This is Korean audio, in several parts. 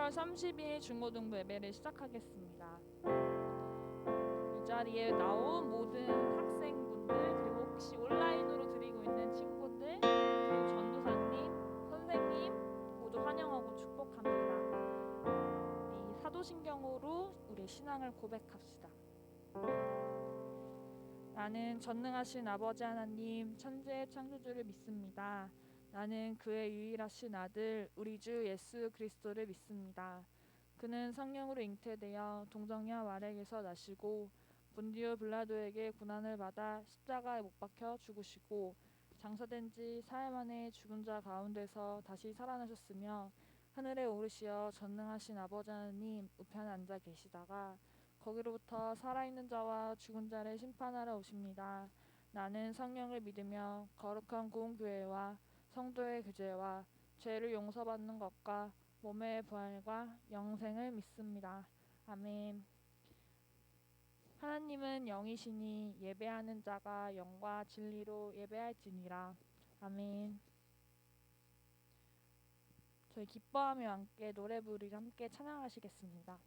11월 30일 중고등부 예배를 시작하겠습니다. 이 자리에 나온 모든 학생분들, 그리고 혹시 온라인으로 드리고 있는 친구들, 그리고 전도사님, 선생님 모두 환영하고 축복합니다. 이 사도신경으로 우리 신앙을 고백합시다. 나는 전능하신 아버지 하나님, 천지의 창조주를 믿습니다. 나는 그의 유일하신 아들 우리 주 예수 그리스도를 믿습니다. 그는 성령으로 잉태되어 동정녀 마리아에게서 나시고 본디오 빌라도에게 고난을 받아 십자가에 못 박혀 죽으시고 장사된 지 사흘 만에 죽은 자 가운데서 다시 살아나셨으며 하늘에 오르시어 전능하신 아버지 하나님 우편에 앉아 계시다가 거기로부터 살아있는 자와 죽은 자를 심판하러 오십니다. 나는 성령을 믿으며 거룩한 공교회와 성도의 교제와 죄를 용서받는 것과 몸의 부활과 영생을 믿습니다. 아멘. 하나님은 영이시니 예배하는 자가 영과 진리로 예배할지니라. 아멘. 저희 기뻐하며 함께 노래 부르며 함께 찬양하시겠습니다.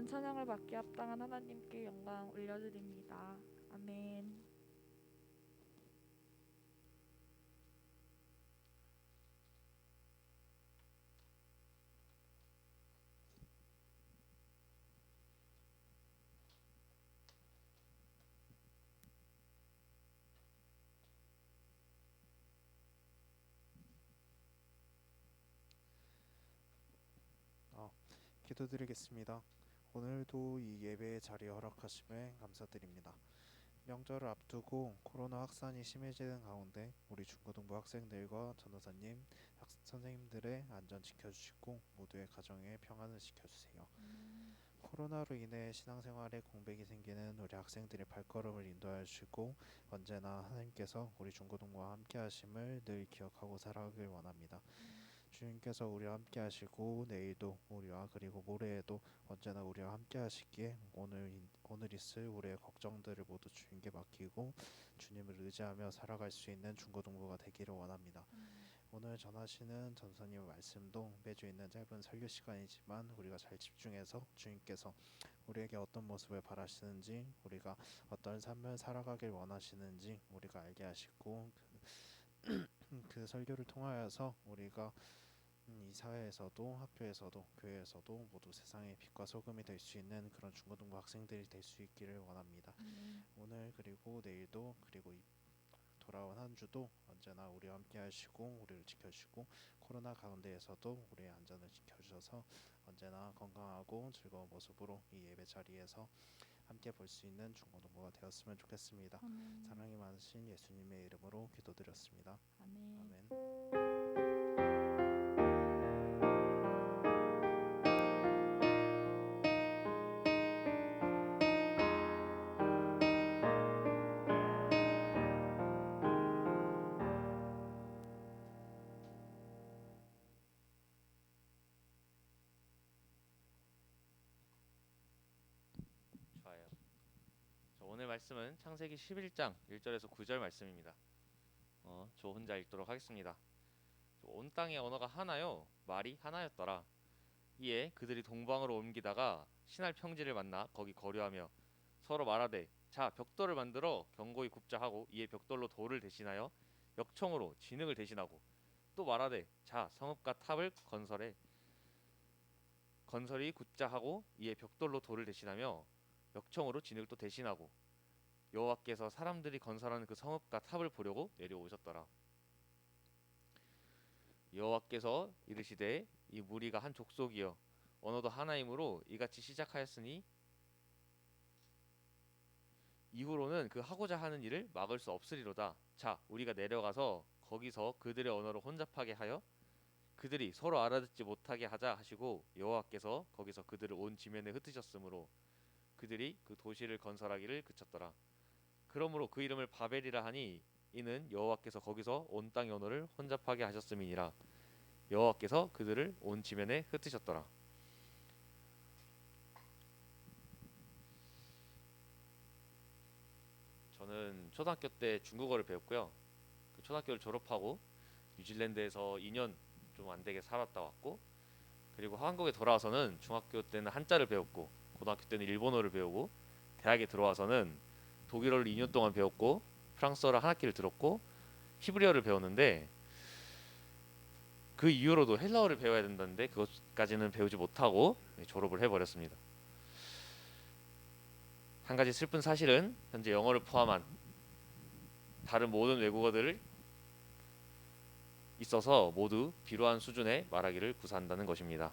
모든 찬양을 받기 합당한 하나님께 영광 올려드립니다. 아멘. 기도드리겠습니다. 오늘도 이 예배의 자리에 허락하심에 감사드립니다. 명절을 앞두고 코로나 확산이 심해지는 가운데 우리 중고등부 학생들과 전도사님, 선생님들의 안전 지켜주시고 모두의 가정의 평안을 지켜주세요. 코로나로 인해 신앙생활에 공백이 생기는 우리 학생들의 발걸음을 인도하여 주시고 언제나 하나님께서 우리 중고등부와 함께 하심을 늘 기억하고 살아가길 원합니다. 주님께서 우리와 함께 하시고 내일도 우리와 그리고 모레에도 언제나 우리와 함께 하시기에 오늘 있을 우리의 걱정들을 모두 주님께 맡기고 주님을 의지하며 살아갈 수 있는 중고등부가 되기를 원합니다. 오늘 전하시는 전사님의 말씀도 매주 있는 짧은 설교 시간이지만 우리가 잘 집중해서 주님께서 우리에게 어떤 모습을 바라시는지, 우리가 어떤 삶을 살아가길 원하시는지 우리가 알게 하시고 그 설교를 통하여서 우리가 이 사회에서도 학교에서도 교회에서도 모두 세상의 빛과 소금이 될 수 있는 그런 중고등부 학생들이 될 수 있기를 원합니다. 오늘 그리고 내일도 그리고 돌아온 한 주도 언제나 우리와 함께 하시고 우리를 지켜주시고 코로나 가운데에서도 우리의 안전을 지켜주셔서 언제나 건강하고 즐거운 모습으로 이 예배 자리에서 함께 볼 수 있는 중고등부가 되었으면 좋겠습니다. 사랑이 많으신 예수님의 이름으로 기도드렸습니다. 아멘. 좋아요. 오늘 말씀은 창세기 11장 1절에서 9절 말씀입니다. 저 혼자 읽도록 하겠습니다. 온 땅의 언어가 하나요, 말이 하나였더라. 이에 그들이 동방으로 옮기다가 신할 평지를 만나 거기 거류하며 서로 말하되, 자, 벽돌을 만들어 견고히 굽자 하고, 이에 벽돌로 돌을 대신하여 역청으로 진흙을 대신하고, 또 말하되, 자, 성읍과 탑을 건설이 굳자 하고, 이에 벽돌로 돌을 대신하며 역청으로 진흙을 또 대신하고, 여호와께서 사람들이 건설하는 그 성읍과 탑을 보려고 내려오셨더라. 여호와께서 이르시되, 이 무리가 한 족속이여 언어도 하나이므로 이같이 시작하였으니 이후로는 그 하고자 하는 일을 막을 수 없으리로다. 자, 우리가 내려가서 거기서 그들의 언어를 혼잡하게 하여 그들이 서로 알아듣지 못하게 하자 하시고, 여호와께서 거기서 그들을 온 지면에 흩으셨으므로 그들이 그 도시를 건설하기를 그쳤더라. 그러므로 그 이름을 바벨이라 하니 이는 여호와께서 거기서 온 땅의 언어를 혼잡하게 하셨음이니라. 여호와께서 그들을 온 지면에 흩으셨더라. 저는 초등학교 때 중국어를 배웠고요. 그 초등학교를 졸업하고 뉴질랜드에서 2년 좀 안 되게 살았다 왔고, 그리고 한국에 돌아와서는 중학교 때는 한자를 배웠고, 고등학교 때는 일본어를 배우고, 대학에 들어와서는 독일어를 2년 동안 배웠고, 프랑스어를 한 학기를 들었고, 히브리어를 배웠는데, 그 이후로도 헬라어를 배워야 된다는데 그것까지는 배우지 못하고 졸업을 해버렸습니다. 한 가지 슬픈 사실은 현재 영어를 포함한 다른 모든 외국어들을 있어서 모두 비루한 수준의 말하기를 구사한다는 것입니다.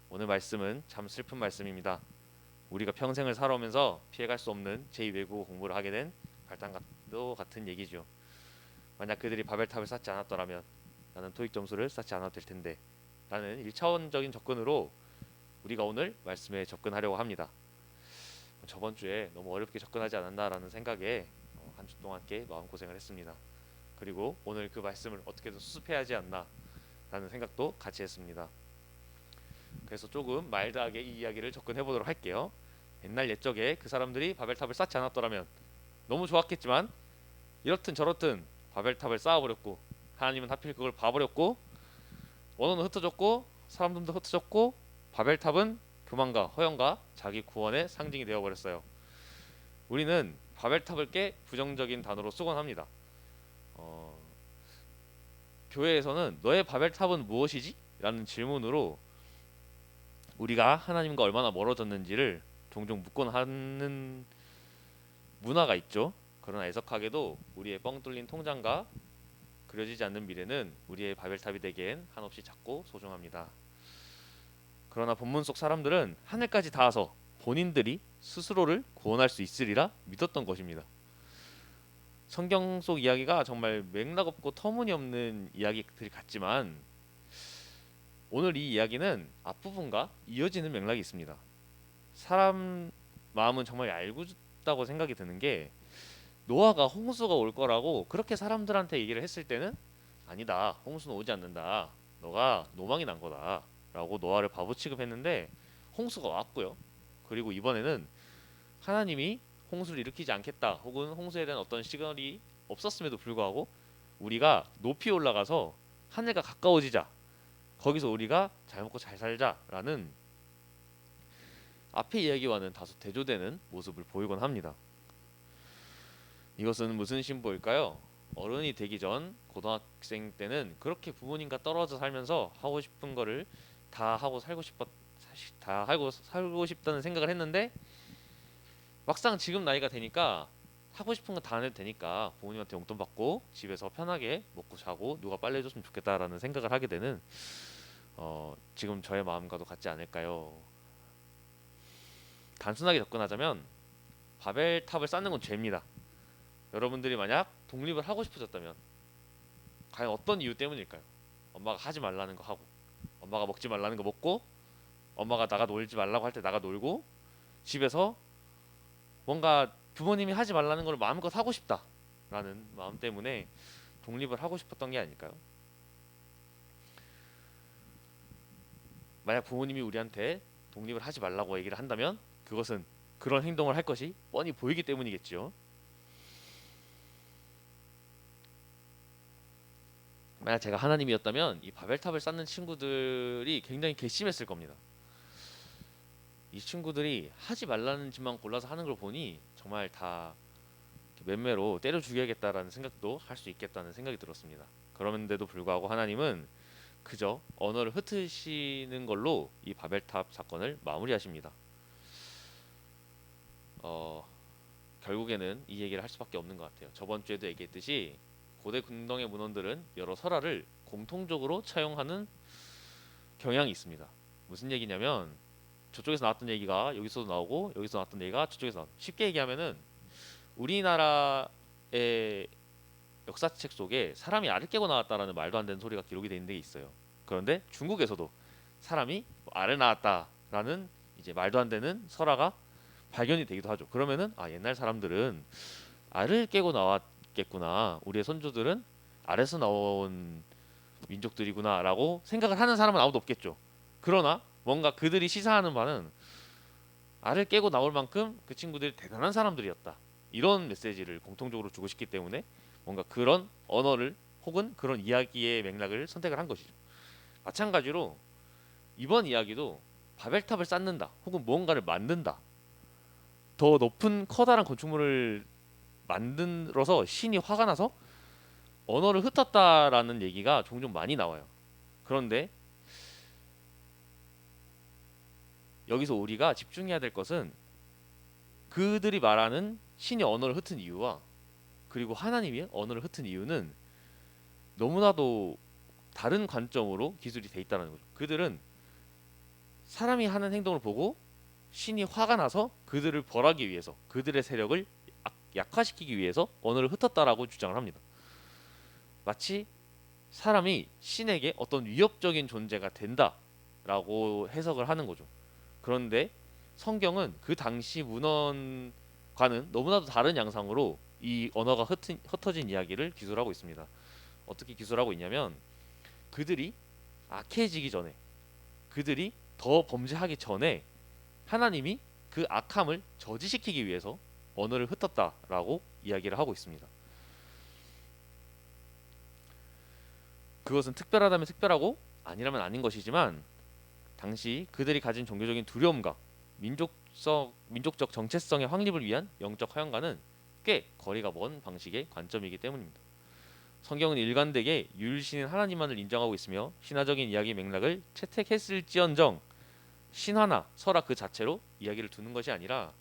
오늘 말씀은 참 슬픈 말씀입니다. 우리가 평생을 살아오면서 피해갈 수 없는 제2외국어 공부를 하게 된 발단과도 같은 얘기죠. 만약 그들이 바벨탑을 쌓지 않았더라면 나는 토익 점수를 쌓지 않아도 될 텐데 라는 1차원적인 접근으로 우리가 오늘 말씀에 접근하려고 합니다. 저번 주에 너무 어렵게 접근하지 않았나라는 생각에 한 주 동안 꽤 마음고생을 했습니다. 그리고 오늘 그 말씀을 어떻게든 수습해야 하지 않나 라는 생각도 같이 했습니다. 그래서 조금 마일드하게 이 이야기를 접근해 보도록 할게요. 옛날 옛적에 그 사람들이 바벨탑을 쌓지 않았더라면 너무 좋았겠지만 이렇든 저렇든 바벨탑을 쌓아버렸고, 하나님은 하필 그걸 봐버렸고, 언어는 흩어졌고 사람들도 흩어졌고 바벨탑은 교만과 허영과 자기 구원의 상징이 되어버렸어요. 우리는 바벨탑을 깨 부정적인 단어로 쓰곤 합니다. 교회에서는 너의 바벨탑은 무엇이지? 라는 질문으로 우리가 하나님과 얼마나 멀어졌는지를 종종 묻곤 하는 문화가 있죠. 그러나 애석하게도 우리의 뻥 뚫린 통장과 그려지지 않는 미래는 우리의 바벨탑이 되기엔 한없이 작고 소중합니다. 그러나 본문 속 사람들은 하늘까지 닿아서 본인들이 스스로를 구원할 수 있으리라 믿었던 것입니다. 성경 속 이야기가 정말 맥락 없고 터무니없는 이야기들이 같지만 오늘 이 이야기는 앞부분과 이어지는 맥락이 있습니다. 사람 마음은 정말 얄궂다고 생각이 드는 게 노아가 홍수가 올 거라고 그렇게 사람들한테 얘기를 했을 때는 아니다, 홍수는 오지 않는다, 너가 노망이 난 거다 라고 노아를 바보 취급했는데 홍수가 왔고요. 그리고 이번에는 하나님이 홍수를 일으키지 않겠다 혹은 홍수에 대한 어떤 시그널이 없었음에도 불구하고 우리가 높이 올라가서 하늘과 가까워지자, 거기서 우리가 잘 먹고 잘 살자라는 앞의 이야기와는 다소 대조되는 모습을 보이곤 합니다. 이것은 무슨 신보일까요? 어른이 되기 전 고등학생 때는 그렇게 부모님과 떨어져 살면서 하고 싶은 거를 다 하고 살고 싶다는 생각을 했는데 막상 지금 나이가 되니까 하고 싶은 거 다 안 해도 되니까 부모님한테 용돈 받고 집에서 편하게 먹고 자고 누가 빨래 해줬으면 좋겠다라는 생각을 하게 되는 지금 저의 마음과도 같지 않을까요? 단순하게 접근하자면 바벨탑을 쌓는 건 죄입니다. 여러분들이 만약 독립을 하고 싶어졌다면 과연 어떤 이유 때문일까요? 엄마가 하지 말라는 거 하고, 엄마가 먹지 말라는 거 먹고, 엄마가 나가 놀지 말라고 할 때 나가 놀고, 집에서 뭔가 부모님이 하지 말라는 걸 마음껏 하고 싶다라는 마음 때문에 독립을 하고 싶었던 게 아닐까요? 만약 부모님이 우리한테 독립을 하지 말라고 얘기를 한다면 그것은 그런 행동을 할 것이 뻔히 보이기 때문이겠죠. 만약 제가 하나님이었다면 이 바벨탑을 쌓는 친구들이 굉장히 괘씸했을 겁니다. 이 친구들이 하지 말라는 짓만 골라서 하는 걸 보니 정말 다 맴매로 때려 죽여야겠다라는 생각도 할 수 있겠다는 생각이 들었습니다. 그런데도 불구하고 하나님은 그저 언어를 흩으시는 걸로 이 바벨탑 사건을 마무리하십니다. 결국에는 이 얘기를 할 수밖에 없는 것 같아요. 저번 주에도 얘기했듯이 고대 근동의 문헌들은 여러 설화를 공통적으로 차용하는 경향이 있습니다. 무슨 얘기냐면 저쪽에서 나왔던 얘기가 여기서도 나오고 여기서 나왔던 얘기가 저쪽에서 나오고, 쉽게 얘기하면은 우리나라의 역사책 속에 사람이 알을 깨고 나왔다라는 말도 안 되는 소리가 기록이 되어 있는 게 있어요. 그런데 중국에서도 사람이 알을 낳았다라는 이제 말도 안 되는 설화가 발견이 되기도 하죠. 그러면은 옛날 사람들은 알을 깨고 나왔겠구나, 우리의 선조들은 알에서 나온 민족들이구나라고 생각을 하는 사람은 아무도 없겠죠. 그러나 뭔가 그들이 시사하는 바는 알을 깨고 나올 만큼 그 친구들이 대단한 사람들이었다, 이런 메시지를 공통적으로 주고 싶기 때문에 뭔가 그런 언어를 혹은 그런 이야기의 맥락을 선택을 한 것이죠. 마찬가지로 이번 이야기도 바벨탑을 쌓는다 혹은 무언가를 만든다, 더 높은 커다란 건축물을 만들어서 신이 화가 나서 언어를 흩었다라는 얘기가 종종 많이 나와요. 그런데 여기서 우리가 집중해야 될 것은 그들이 말하는 신이 언어를 흩은 이유와 그리고 하나님이 언어를 흩은 이유는 너무나도 다른 관점으로 기술이 돼 있다는 거죠. 그들은 사람이 하는 행동을 보고 신이 화가 나서 그들을 벌하기 위해서, 그들의 세력을 약화시키기 위해서 언어를 흩었다라고 주장을 합니다. 마치 사람이 신에게 어떤 위협적인 존재가 된다라고 해석을 하는 거죠. 그런데 성경은 그 당시 문헌과는 너무나도 다른 양상으로 이 언어가 흩어진 이야기를 기술하고 있습니다. 어떻게 기술하고 있냐면 그들이 악해지기 전에, 그들이 더 범죄하기 전에 하나님이 그 악함을 저지시키기 위해서 언어를 흩었다라고 이야기를 하고 있습니다. 그것은 특별하다면 특별하고 아니라면 아닌 것이지만 당시 그들이 가진 종교적인 두려움과 민족적 정체성의 확립을 위한 영적 허영과는 꽤 거리가 먼 방식의 관점이기 때문입니다. 성경은 일관되게 유일신인 하나님만을 인정하고 있으며 신화적인 이야기 맥락을 채택했을지언정 신화나 설화 그 자체로 이야기를 두는 것이 아니라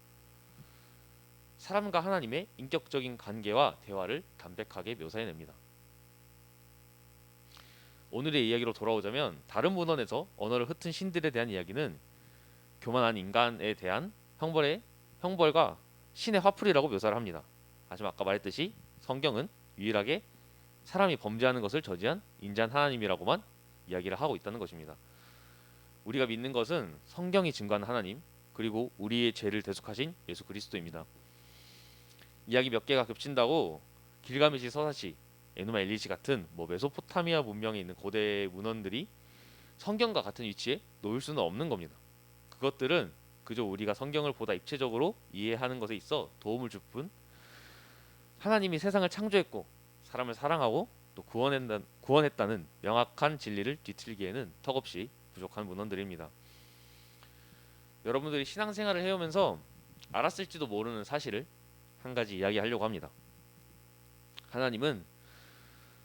사람과 하나님의 인격적인 관계와 대화를 담백하게 묘사해냅니다. 오늘의 이야기로 돌아오자면 다른 문헌에서 언어를 흩은 신들에 대한 이야기는 교만한 인간에 대한 형벌과 신의 화풀이라고 묘사를 합니다. 하지만 아까 말했듯이 성경은 유일하게 사람이 범죄하는 것을 저지한 인자한 하나님이라고만 이야기를 하고 있다는 것입니다. 우리가 믿는 것은 성경이 증거한 하나님 그리고 우리의 죄를 대속하신 예수 그리스도입니다. 이야기 몇 개가 겹친다고 길가메시 서사시, 에누마 엘리시 같은 메소포타미아 문명에 있는 고대 문헌들이 성경과 같은 위치에 놓일 수는 없는 겁니다. 그것들은 그저 우리가 성경을 보다 입체적으로 이해하는 것에 있어 도움을 줄 뿐 하나님이 세상을 창조했고 사람을 사랑하고 또 구원했다는 명확한 진리를 뒤틀기에는 턱없이 부족한 문헌들입니다. 여러분들이 신앙생활을 해오면서 알았을지도 모르는 사실을 한 가지 이야기하려고 합니다. 하나님은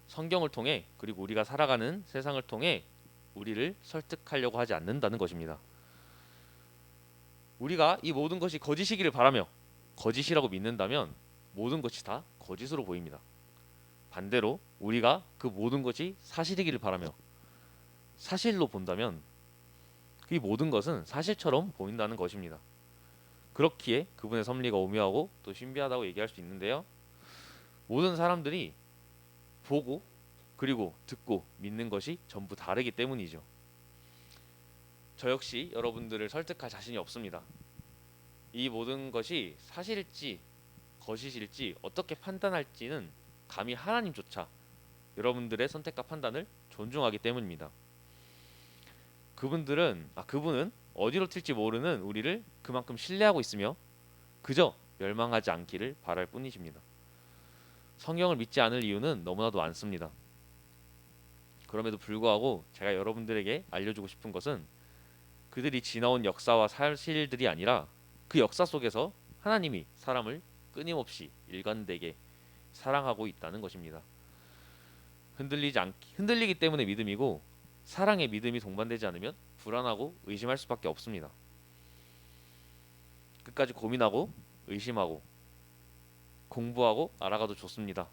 성경을 통해 그리고 우리가 살아가는 세상을 통해 우리를 설득하려고 하지 않는다는 것입니다. 우리가 이 모든 것이 거짓이기를 바라며 거짓이라고 믿는다면 모든 것이 다 거짓으로 보입니다. 반대로 우리가 그 모든 것이 사실이기를 바라며 사실로 본다면 이 모든 것은 사실처럼 보인다는 것입니다. 그렇기에 그분의 섭리가 오묘하고 또 신비하다고 얘기할 수 있는데요. 모든 사람들이 보고 그리고 듣고 믿는 것이 전부 다르기 때문이죠. 저 역시 여러분들을 설득할 자신이 없습니다. 이 모든 것이 사실일지 거짓일지 어떻게 판단할지는 감히 하나님조차 여러분들의 선택과 판단을 존중하기 때문입니다. 그분은 어디로 튈지 모르는 우리를 그만큼 신뢰하고 있으며 그저 멸망하지 않기를 바랄 뿐이십니다. 성경을 믿지 않을 이유는 너무나도 많습니다. 그럼에도 불구하고 제가 여러분들에게 알려주고 싶은 것은 그들이 지나온 역사와 사실들이 아니라 그 역사 속에서 하나님이 사람을 끊임없이 일관되게 사랑하고 있다는 것입니다. 흔들리기 때문에 믿음이고 사랑에 믿음이 동반되지 않으면 불안하고 의심할 수밖에 없습니다. 끝까지 고민하고 의심하고 공부하고 알아가도 좋습니다.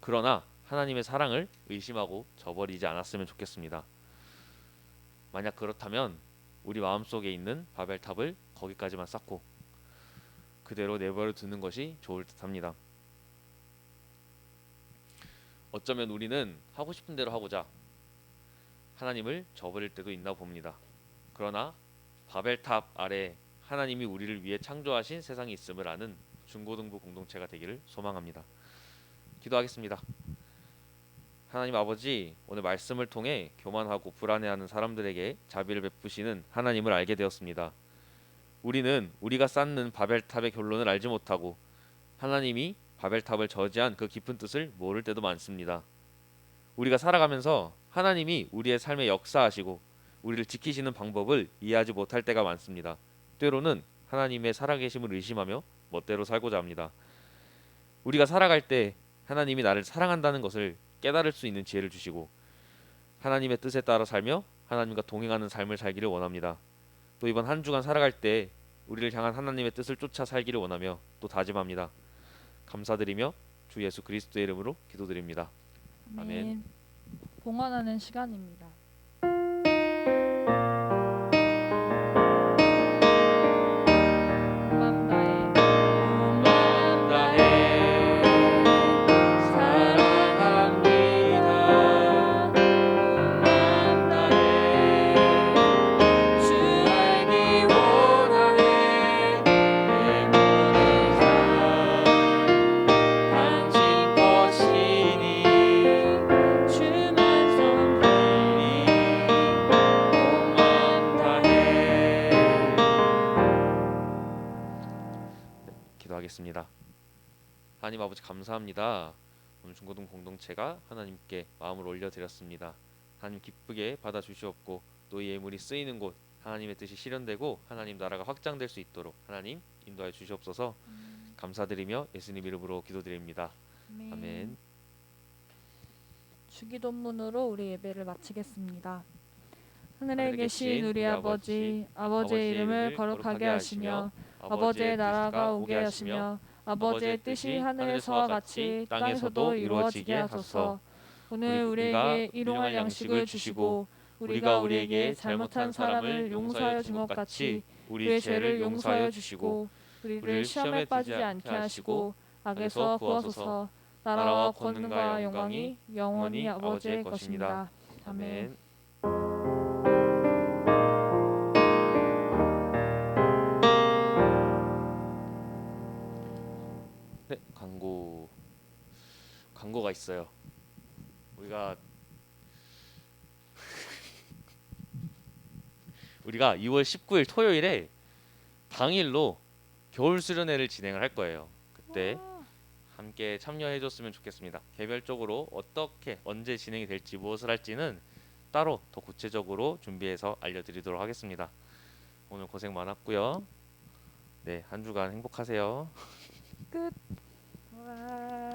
그러나 하나님의 사랑을 의심하고 저버리지 않았으면 좋겠습니다. 만약 그렇다면 우리 마음속에 있는 바벨탑을 거기까지만 쌓고 그대로 내버려 두는 것이 좋을 듯합니다. 어쩌면 우리는 하고 싶은 대로 하고자 하나님을 저버릴 때도 있나 봅니다. 그러나 바벨탑 아래 하나님이 우리를 위해 창조하신 세상이 있음을 아는 중고등부 공동체가 되기를 소망합니다. 기도하겠습니다. 하나님 아버지, 오늘 말씀을 통해 교만하고 불안해하는 사람들에게 자비를 베푸시는 하나님을 알게 되었습니다. 우리는 우리가 쌓는 바벨탑의 결론을 알지 못하고 하나님이 바벨탑을 저지한 그 깊은 뜻을 모를 때도 많습니다. 우리가 살아가면서 하나님이 우리의 삶에 역사하시고 우리를 지키시는 방법을 이해하지 못할 때가 많습니다. 때로는 하나님의 살아계심을 의심하며 멋대로 살고자 합니다. 우리가 살아갈 때 하나님이 나를 사랑한다는 것을 깨달을 수 있는 지혜를 주시고 하나님의 뜻에 따라 살며 하나님과 동행하는 삶을 살기를 원합니다. 또 이번 한 주간 살아갈 때 우리를 향한 하나님의 뜻을 쫓아 살기를 원하며 또 다짐합니다. 감사드리며 주 예수 그리스도의 이름으로 기도드립니다. 아멘. 봉헌하는 시간입니다. 마음 다해 사랑합니다. 마음 다해 주 알기 원하네. 내 모든 삶 당신 것이니 주만 섬기니 온 마음 다해. 기도하겠습니다. 하나님 아버지 감사합니다. 오늘 중고등 공동체가 하나님께 마음을 올려드렸습니다. 하나님 기쁘게 받아주시옵고 또 이 예물이 쓰이는 곳 하나님의 뜻이 실현되고 하나님 나라가 확장될 수 있도록 하나님 인도하여 주시옵소서. 감사드리며 예수님 이름으로 기도드립니다. 아멘. 주기도문으로 우리 예배를 마치겠습니다. 하늘에 계신 우리 아버지, 아버지의 이름을 거룩하게 하시며 아버지의 나라가 오게 하시며 아버지의 뜻이 하늘에서와 같이 땅에서도 이루어지게 하소서. 오늘 우리에게 일용할 양식을 주시고 우리가 우리에게 잘못한 사람을 용서하여 준 것 같이 우리의 죄를 용서하여 주시고 우리를 시험에 빠지지 않게 하시고 악에서 구하소서. 나라와 권능과 영광이 영원히 아버지의 것입니다. 아멘. 네, 광고가 있어요. 우리가 2월 19일 토요일에 당일로 겨울 수련회를 진행을 할 거예요. 그때 함께 참여해 줬으면 좋겠습니다. 개별적으로 어떻게 언제 진행이 될지 무엇을 할지는 따로 더 구체적으로 준비해서 알려드리도록 하겠습니다. 오늘 고생 많았고요. 네, 한 주간 행복하세요. 끝. 와.